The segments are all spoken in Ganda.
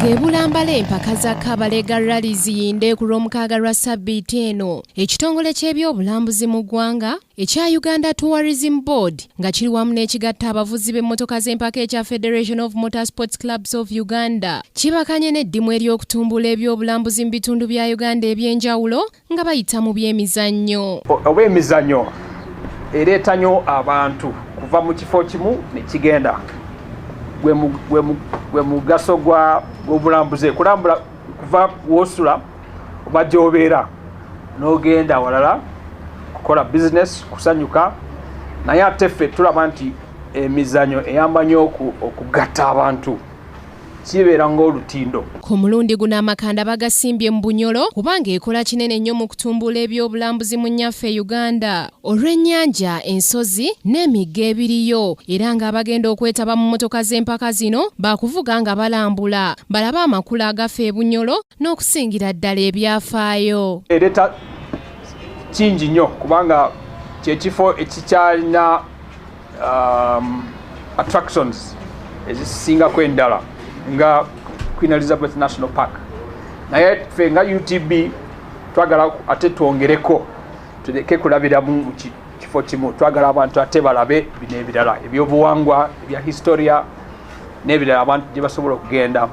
Ebulambala empaka za Kabalega rally ziyinde ku lw'omukaaga lwa Ssabbiiti eno. Ekitongole ky'ebyobulambuzi mu ggwanga ekya Uganda Tourism Board nga kiri wamu n'ekigatta abavuzi b'emmotoka z'empaka ekya Federation of Motorsports Clubs of Uganda kibakanye n'eddimu ery'okutumbula ebyobulambuzi mu bitundu bya Uganda eby'enjawulo nga bayita mu by'emizannyo. Oba emizannyo ereeta nnyo abantu kuva mu kifo kimu ne kigenda. Gwe mugaso gw'obulambuzi kulambula kuva w'osula oba gy'obeera n'ogenda walala kukola business kusanyuka naye ate ffe tulaba nti emizannyo eyamba nnyo okugatta abantu kibeera ng'olutindo. Ku mulundi guno amakanda bagasimbye mu Bunyolo kubanga ekola kinene nnyo mu kutumbula ebyobulambuzi mu nnyaffe Uganda olw'ennyanja, ensozi n'emigga ebiriyo era ng'abagenda okwetaba mu mmotoka z'empaka zino baakuvuga nga balambula balabe amakulu agafa e Bunyolo n'okusingira ddala ebyafaayo. Ereeta kingi nnyo kubanga kyekifo ekikyalina attractions ezisingako endala nga Queen Elizabeth National Park. Naye ffe nga UTB twagala ate twongereko tuleke kulabira mu kifo kimu, twagala abantu ate balabe bino ebirala ebyobuwangwa ebya historia n'ebirala abantu gye basobola okugenda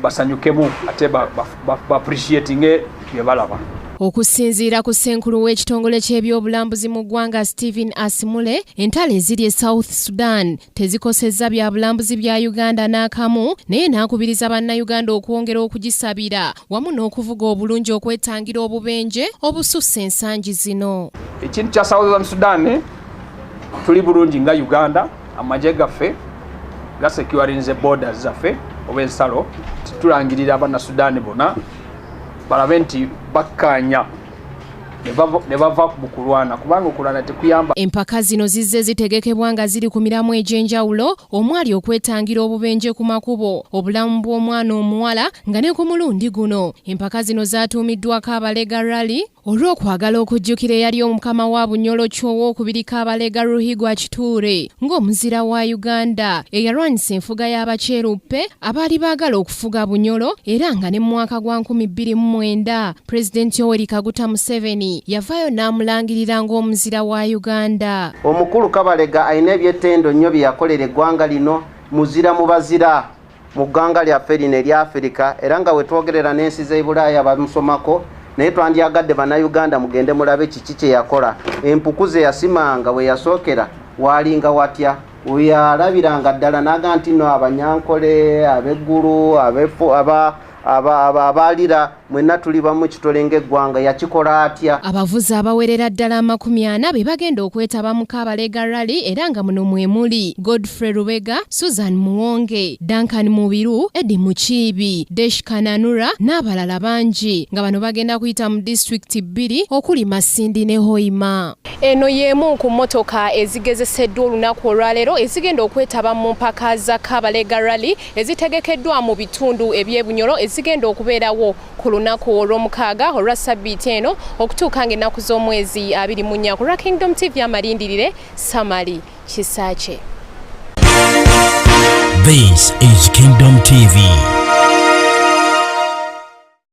basanyukemu ate ba-appreciatinge bye balaba. Okusinziira ku ssenkulu w'ekitongole ky'ebyobulambuzi mu ggwanga Stephen Asimule, entalo eziri e South Sudan tezikosezza bya bulambuzi bya Uganda n'akamu naye n'akubiriza bannayuganda okwongera okugisabira wamu n'okuvuga obulungi okwetangira obubenje obususse ensangi zino. Ekintu kya South Sudan tuli bulungi nga Uganda, amagye gaffe gasecurinze borders zaffe oba ensalo tulangirira abannasudaani bonna balabe nti bakkanya ne bava mu kulwana kubanga okulwana tekuyamba. Empaka zino zizze zitegekebwa nga ziri ku miramu egy'enjawulo omwali okwetangira obubenje ku makubo obulamu bw'omwana omuwala nga ne ku mulundi guno empaka zino zaatuumiddwa Kabalega rally olw'okwagala okujjukira eyali omukama wa Bunyolo ky'owookubiri Kabalega Ruhigwa Kituure ng'omuzira wa Uganda eyalwanyisa enfuga y'Abakyeruppe abaali baagala okufuga Bunyolo era nga ne mu mwaka gwa 2009 Pulezidenti Yoweri Kaguta Museveni yavaayo n'amulangirira ng'omuzira wa Uganda. Omukulu Kabalega alina ebyettendo nnyo bye yakolera eggwanga lino muzira mu bazira mu ggwanga lyaffe lino erya Afirika era nga we twogerera n'ensi z'e Bulaaya bamusomako naye twandyagadde bannayuganda mugende mulabe kiki kye yakola. Empuku ze yasimanga we yasookera waalinga watya weyalabiranga ddala n'aga nti no abanyankole ab'eggulu abalira mwenna tuli bamu kitole ng'eggwanga yakikola atya. Abavuzi abawerera ddala 40 be bagenda okwetaba mu Kabalega rally era nga muno mwe muli Godfrey Rubega, Susan Muwonge, Duncan Mubiru, Eddie Mukiibi, Desh Kananura n'abalala bangi nga bano bagenda kuyita mu disitulikiti 2 okuli Masindi ne Hoima. Eno y'emu ku mmotoka ezigezeseddwa olunaku olwaleero ezigenda okwetaba mu mpaka za Kabalega rally ezitegekeddwa mu bitundu eby'Ebunyolo ezigenda okubeerawo ku lunaku olw'omukaaga olwa Ssabbiiti eno okutuuka ng'ennaku z'omwezi 24 ku lwa Kingdom TV amalindirire Samali Kisaache. This is Kingdom TV.